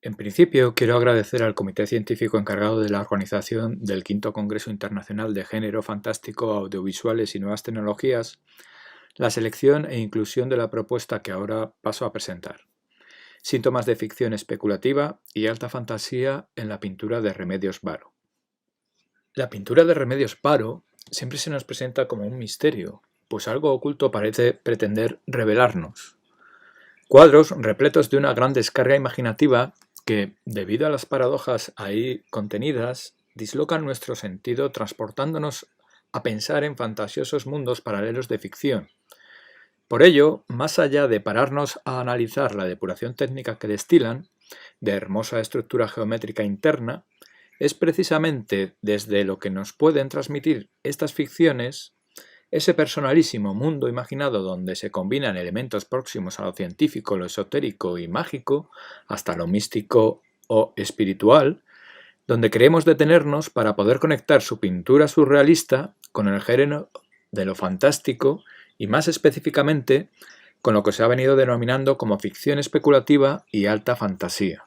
En principio, quiero agradecer al comité científico encargado de la organización del Quinto Congreso Internacional de Género Fantástico, Audiovisuales y Nuevas Tecnologías la selección e inclusión de la propuesta que ahora paso a presentar. Síntomas de ficción especulativa y alta fantasía en la pintura de Remedios Varo. La pintura de Remedios Varo siempre se nos presenta como un misterio, pues algo oculto parece pretender revelarnos. Cuadros repletos de una gran descarga imaginativa que, debido a las paradojas ahí contenidas, dislocan nuestro sentido transportándonos a pensar en fantasiosos mundos paralelos de ficción. Por ello, más allá de pararnos a analizar la depuración técnica que destilan, de hermosa estructura geométrica interna, es precisamente desde lo que nos pueden transmitir estas ficciones, ese personalísimo mundo imaginado donde se combinan elementos próximos a lo científico, lo esotérico y mágico, hasta lo místico o espiritual, donde queremos detenernos para poder conectar su pintura surrealista con el género de lo fantástico y más específicamente con lo que se ha venido denominando como ficción especulativa y alta fantasía.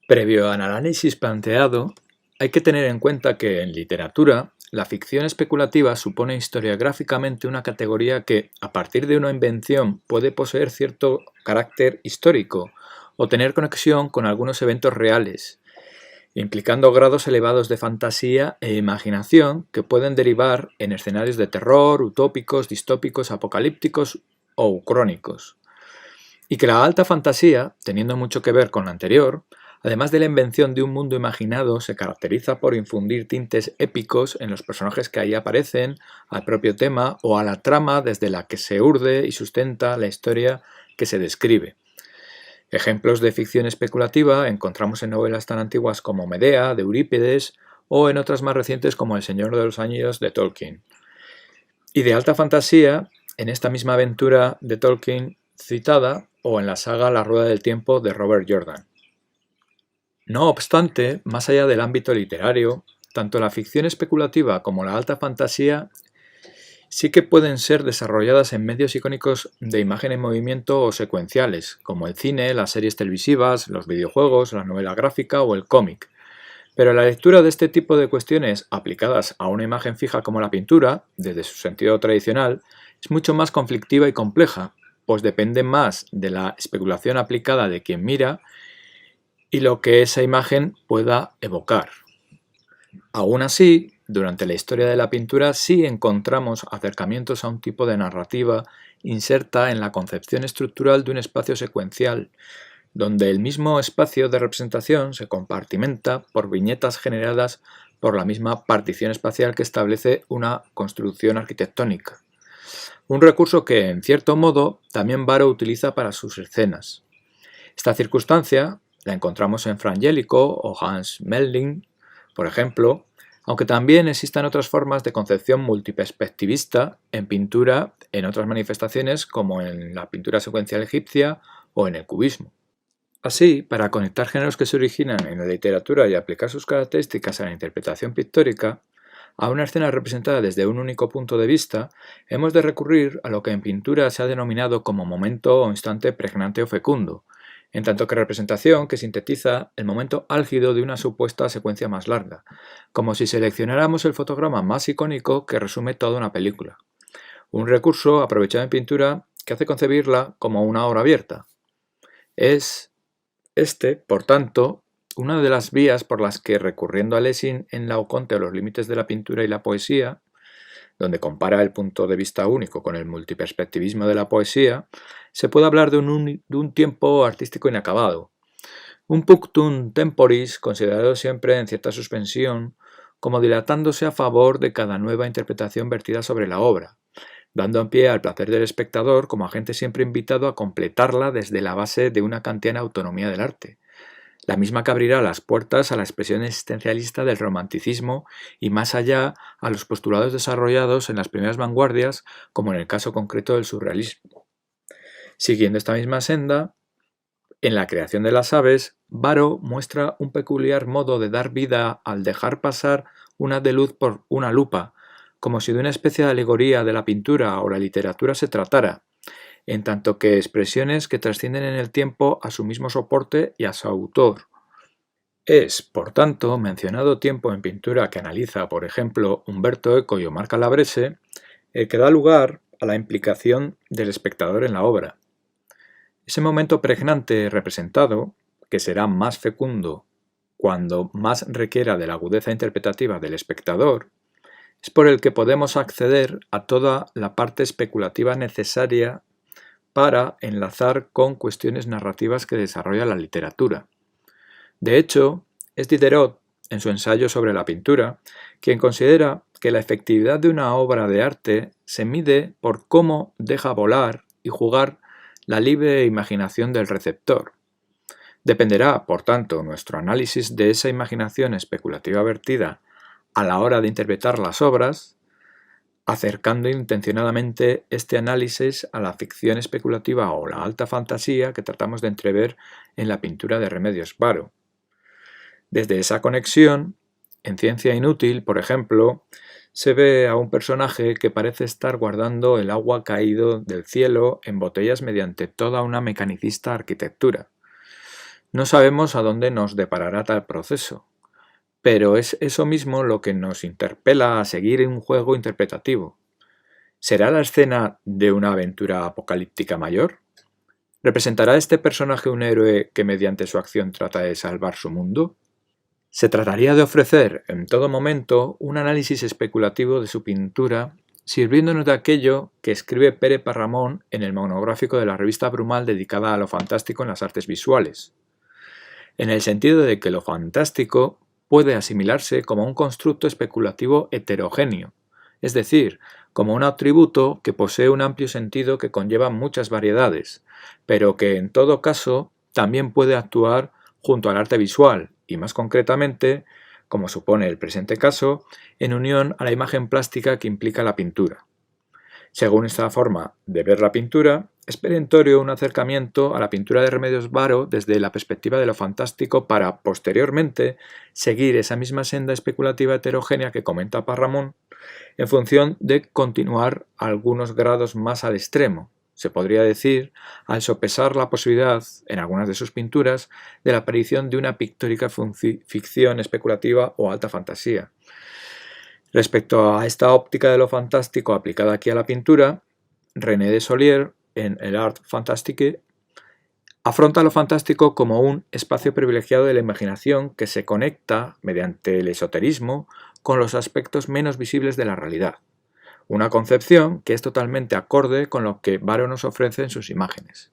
Previo al análisis planteado, hay que tener en cuenta que en literatura la ficción especulativa supone historiográficamente una categoría que, a partir de una invención, puede poseer cierto carácter histórico o tener conexión con algunos eventos reales, implicando grados elevados de fantasía e imaginación que pueden derivar en escenarios de terror, utópicos, distópicos, apocalípticos o ucrónicos. Y que la alta fantasía, teniendo mucho que ver con la anterior, además de la invención de un mundo imaginado, se caracteriza por infundir tintes épicos en los personajes que ahí aparecen, al propio tema o a la trama desde la que se urde y sustenta la historia que se describe. Ejemplos de ficción especulativa encontramos en novelas tan antiguas como Medea, de Eurípides, o en otras más recientes como El Señor de los Anillos, de Tolkien. Y de alta fantasía, en esta misma aventura de Tolkien citada, o en la saga La Rueda del Tiempo, de Robert Jordan. No obstante, más allá del ámbito literario, tanto la ficción especulativa como la alta fantasía sí que pueden ser desarrolladas en medios icónicos de imagen en movimiento o secuenciales, como el cine, las series televisivas, los videojuegos, la novela gráfica o el cómic. Pero la lectura de este tipo de cuestiones aplicadas a una imagen fija como la pintura, desde su sentido tradicional, es mucho más conflictiva y compleja, pues depende más de la especulación aplicada de quien mira y lo que esa imagen pueda evocar. Aún así, durante la historia de la pintura sí encontramos acercamientos a un tipo de narrativa inserta en la concepción estructural de un espacio secuencial, donde el mismo espacio de representación se compartimenta por viñetas generadas por la misma partición espacial que establece una construcción arquitectónica. Un recurso que, en cierto modo, también Varo utiliza para sus escenas. Esta circunstancia la encontramos en Fra Angelico o Hans Memling, por ejemplo, aunque también existan otras formas de concepción multiperspectivista en pintura en otras manifestaciones como en la pintura secuencial egipcia o en el cubismo. Así, para conectar géneros que se originan en la literatura y aplicar sus características a la interpretación pictórica, a una escena representada desde un único punto de vista, hemos de recurrir a lo que en pintura se ha denominado como momento o instante pregnante o fecundo, en tanto que representación que sintetiza el momento álgido de una supuesta secuencia más larga, como si seleccionáramos el fotograma más icónico que resume toda una película. Un recurso aprovechado en pintura que hace concebirla como una obra abierta. Es por tanto, una de las vías por las que, recurriendo a Lessing en Laoconte o los límites de la pintura y la poesía, donde compara el punto de vista único con el multiperspectivismo de la poesía, se puede hablar de un tiempo artístico inacabado. Un punctum temporis considerado siempre en cierta suspensión, como dilatándose a favor de cada nueva interpretación vertida sobre la obra, dando pie al placer del espectador como agente siempre invitado a completarla desde la base de una kantiana autonomía del arte, la misma que abrirá las puertas a la expresión existencialista del romanticismo y más allá a los postulados desarrollados en las primeras vanguardias, como en el caso concreto del surrealismo. Siguiendo esta misma senda, en la creación de las aves, Varo muestra un peculiar modo de dar vida al dejar pasar una de luz por una lupa, como si de una especie de alegoría de la pintura o la literatura se tratara, en tanto que expresiones que trascienden en el tiempo a su mismo soporte y a su autor. Es, por tanto, mencionado tiempo en pintura que analiza, por ejemplo, Umberto Eco y Omar Calabrese, el que da lugar a la implicación del espectador en la obra. Ese momento pregnante representado, que será más fecundo cuando más requiera de la agudeza interpretativa del espectador, es por el que podemos acceder a toda la parte especulativa necesaria para enlazar con cuestiones narrativas que desarrolla la literatura. De hecho, es Diderot, en su ensayo sobre la pintura, quien considera que la efectividad de una obra de arte se mide por cómo deja volar y jugar la libre imaginación del receptor. Dependerá, por tanto, nuestro análisis de esa imaginación especulativa vertida a la hora de interpretar las obras, acercando intencionadamente este análisis a la ficción especulativa o la alta fantasía que tratamos de entrever en la pintura de Remedios Varo. Desde esa conexión, en Ciencia Inútil, por ejemplo, se ve a un personaje que parece estar guardando el agua caído del cielo en botellas mediante toda una mecanicista arquitectura. No sabemos a dónde nos deparará tal proceso, pero es eso mismo lo que nos interpela a seguir en un juego interpretativo. ¿Será la escena de una aventura apocalíptica mayor? ¿Representará este personaje un héroe que mediante su acción trata de salvar su mundo? Se trataría de ofrecer en todo momento un análisis especulativo de su pintura, sirviéndonos de aquello que escribe Pere Parramón en el monográfico de la revista Brumal dedicada a lo fantástico en las artes visuales, en el sentido de que lo fantástico puede asimilarse como un constructo especulativo heterogéneo, es decir, como un atributo que posee un amplio sentido que conlleva muchas variedades, pero que en todo caso también puede actuar junto al arte visual y más concretamente, como supone el presente caso, en unión a la imagen plástica que implica la pintura. Según esta forma de ver la pintura, es perentorio un acercamiento a la pintura de Remedios Varo desde la perspectiva de lo fantástico para, posteriormente, seguir esa misma senda especulativa heterogénea que comenta Parramón, en función de continuar algunos grados más al extremo, se podría decir, al sopesar la posibilidad, en algunas de sus pinturas, de la aparición de una pictórica ficción especulativa o alta fantasía. Respecto a esta óptica de lo fantástico aplicada aquí a la pintura, René de Solier, en El Art Fantastique, afronta lo fantástico como un espacio privilegiado de la imaginación que se conecta, mediante el esoterismo, con los aspectos menos visibles de la realidad. Una concepción que es totalmente acorde con lo que Varo nos ofrece en sus imágenes.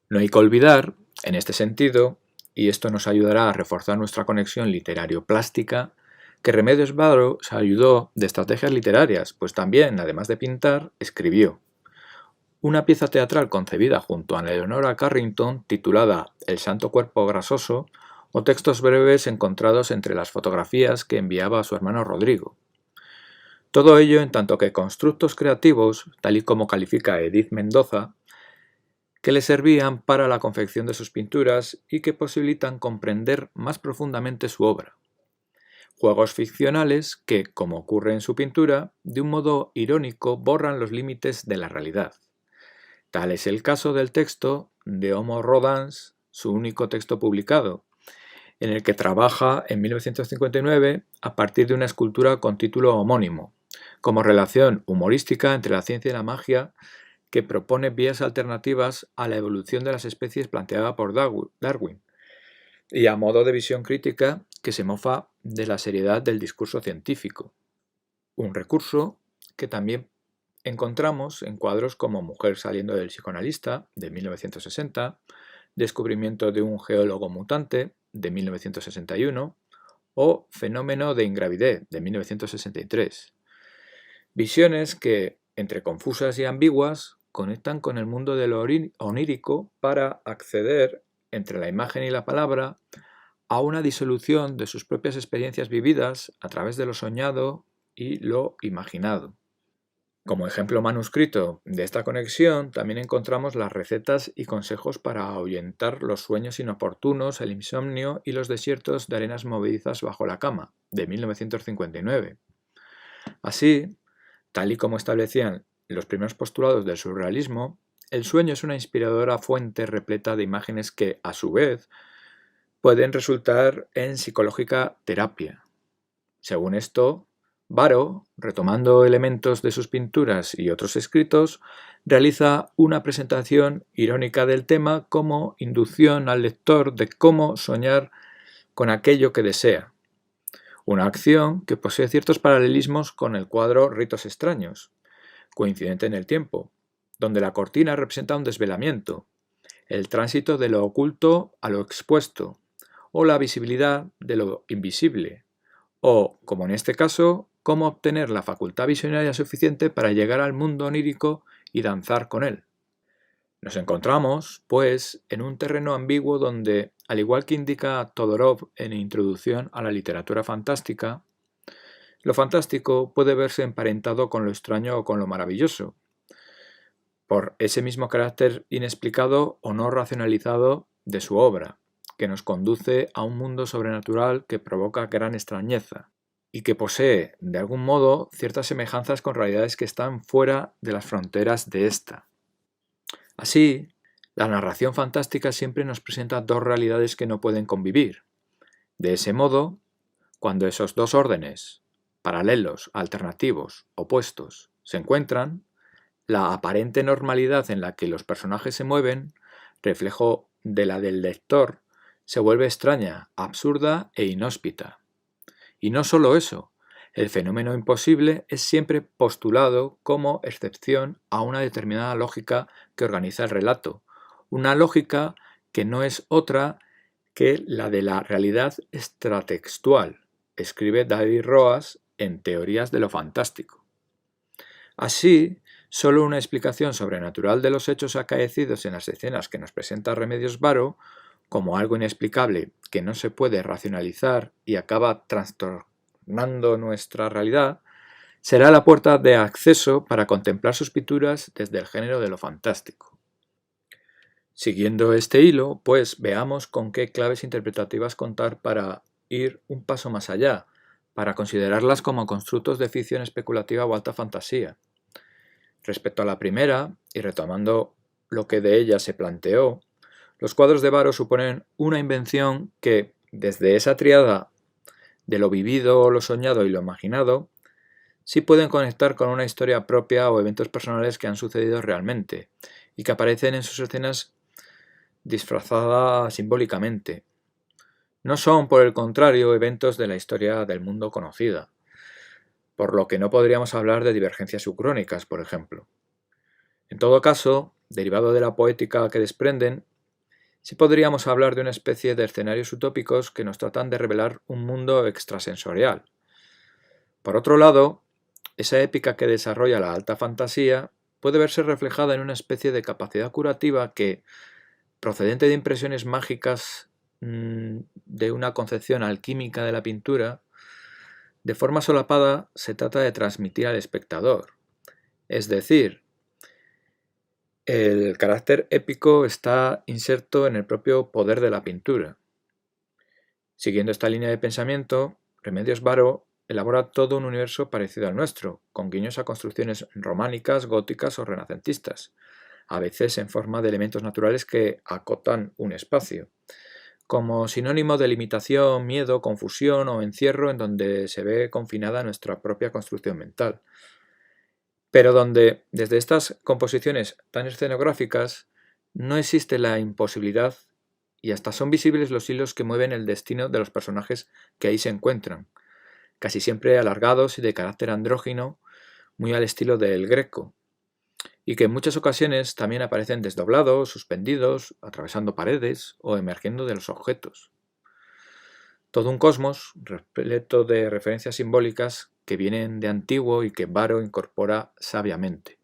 No hay que olvidar, en este sentido, y esto nos ayudará a reforzar nuestra conexión literario-plástica, que Remedios Varo se ayudó de estrategias literarias, pues también, además de pintar, escribió. Una pieza teatral concebida junto a Eleonora Carrington titulada El Santo Cuerpo Grasoso, o textos breves encontrados entre las fotografías que enviaba a su hermano Rodrigo. Todo ello en tanto que constructos creativos, tal y como califica Edith Mendoza, que le servían para la confección de sus pinturas y que posibilitan comprender más profundamente su obra. Juegos ficcionales que, como ocurre en su pintura, de un modo irónico borran los límites de la realidad. Tal es el caso del texto de Homo Rodans, su único texto publicado, en el que trabaja en 1959 a partir de una escultura con título homónimo, como relación humorística entre la ciencia y la magia que propone vías alternativas a la evolución de las especies planteada por Darwin, y a modo de visión crítica que se mofa de la seriedad del discurso científico. Un recurso que también encontramos en cuadros como Mujer saliendo del psicoanalista, de 1960, Descubrimiento de un geólogo mutante, de 1961, o Fenómeno de ingravidez, de 1963. Visiones que, entre confusas y ambiguas, conectan con el mundo de lo onírico para acceder, entre la imagen y la palabra, a una disolución de sus propias experiencias vividas a través de lo soñado y lo imaginado. Como ejemplo manuscrito de esta conexión, también encontramos las recetas y consejos para ahuyentar los sueños inoportunos, el insomnio y los desiertos de arenas movedizas bajo la cama, de 1959. Así, tal y como establecían los primeros postulados del surrealismo, el sueño es una inspiradora fuente repleta de imágenes que, a su vez, pueden resultar en psicológica terapia. Según esto, Baró, retomando elementos de sus pinturas y otros escritos, realiza una presentación irónica del tema como inducción al lector de cómo soñar con aquello que desea. Una acción que posee ciertos paralelismos con el cuadro Ritos extraños, coincidente en el tiempo, donde la cortina representa un desvelamiento, el tránsito de lo oculto a lo expuesto, o la visibilidad de lo invisible, o, como en este caso, cómo obtener la facultad visionaria suficiente para llegar al mundo onírico y danzar con él. Nos encontramos, pues, en un terreno ambiguo donde, al igual que indica Todorov en Introducción a la literatura fantástica, lo fantástico puede verse emparentado con lo extraño o con lo maravilloso, por ese mismo carácter inexplicado o no racionalizado de su obra, que nos conduce a un mundo sobrenatural que provoca gran extrañeza y que posee, de algún modo, ciertas semejanzas con realidades que están fuera de las fronteras de ésta. Así, la narración fantástica siempre nos presenta dos realidades que no pueden convivir. De ese modo, cuando esos dos órdenes, paralelos, alternativos, opuestos, se encuentran, la aparente normalidad en la que los personajes se mueven, reflejo de la del lector, se vuelve extraña, absurda e inhóspita. Y no solo eso, el fenómeno imposible es siempre postulado como excepción a una determinada lógica que organiza el relato, una lógica que no es otra que la de la realidad extratextual, escribe David Roas en Teorías de lo Fantástico. Así, solo una explicación sobrenatural de los hechos acaecidos en las escenas que nos presenta Remedios Varo, como algo inexplicable que no se puede racionalizar y acaba trastornando nuestra realidad, será la puerta de acceso para contemplar sus pinturas desde el género de lo fantástico. Siguiendo este hilo, pues veamos con qué claves interpretativas contar para ir un paso más allá, para considerarlas como constructos de ficción especulativa o alta fantasía. Respecto a la primera, y retomando lo que de ella se planteó, los cuadros de Varo suponen una invención que, desde esa tríada de lo vivido, lo soñado y lo imaginado, sí pueden conectar con una historia propia o eventos personales que han sucedido realmente y que aparecen en sus escenas disfrazadas simbólicamente. No son, por el contrario, eventos de la historia del mundo conocida, por lo que no podríamos hablar de divergencias subcrónicas, por ejemplo. En todo caso, derivado de la poética que desprenden, sí podríamos hablar de una especie de escenarios utópicos que nos tratan de revelar un mundo extrasensorial. Por otro lado, esa épica que desarrolla la alta fantasía puede verse reflejada en una especie de capacidad curativa que, procedente de impresiones mágicas de una concepción alquímica de la pintura, de forma solapada se trata de transmitir al espectador. Es decir, el carácter épico está inserto en el propio poder de la pintura. Siguiendo esta línea de pensamiento, Remedios Varo elabora todo un universo parecido al nuestro, con guiños a construcciones románicas, góticas o renacentistas, a veces en forma de elementos naturales que acotan un espacio, como sinónimo de limitación, miedo, confusión o encierro en donde se ve confinada nuestra propia construcción mental, pero donde, desde estas composiciones tan escenográficas, no existe la imposibilidad y hasta son visibles los hilos que mueven el destino de los personajes que ahí se encuentran, casi siempre alargados y de carácter andrógino, muy al estilo del Greco, y que en muchas ocasiones también aparecen desdoblados, suspendidos, atravesando paredes o emergiendo de los objetos. Todo un cosmos repleto de referencias simbólicas que vienen de antiguo y que Varo incorpora sabiamente.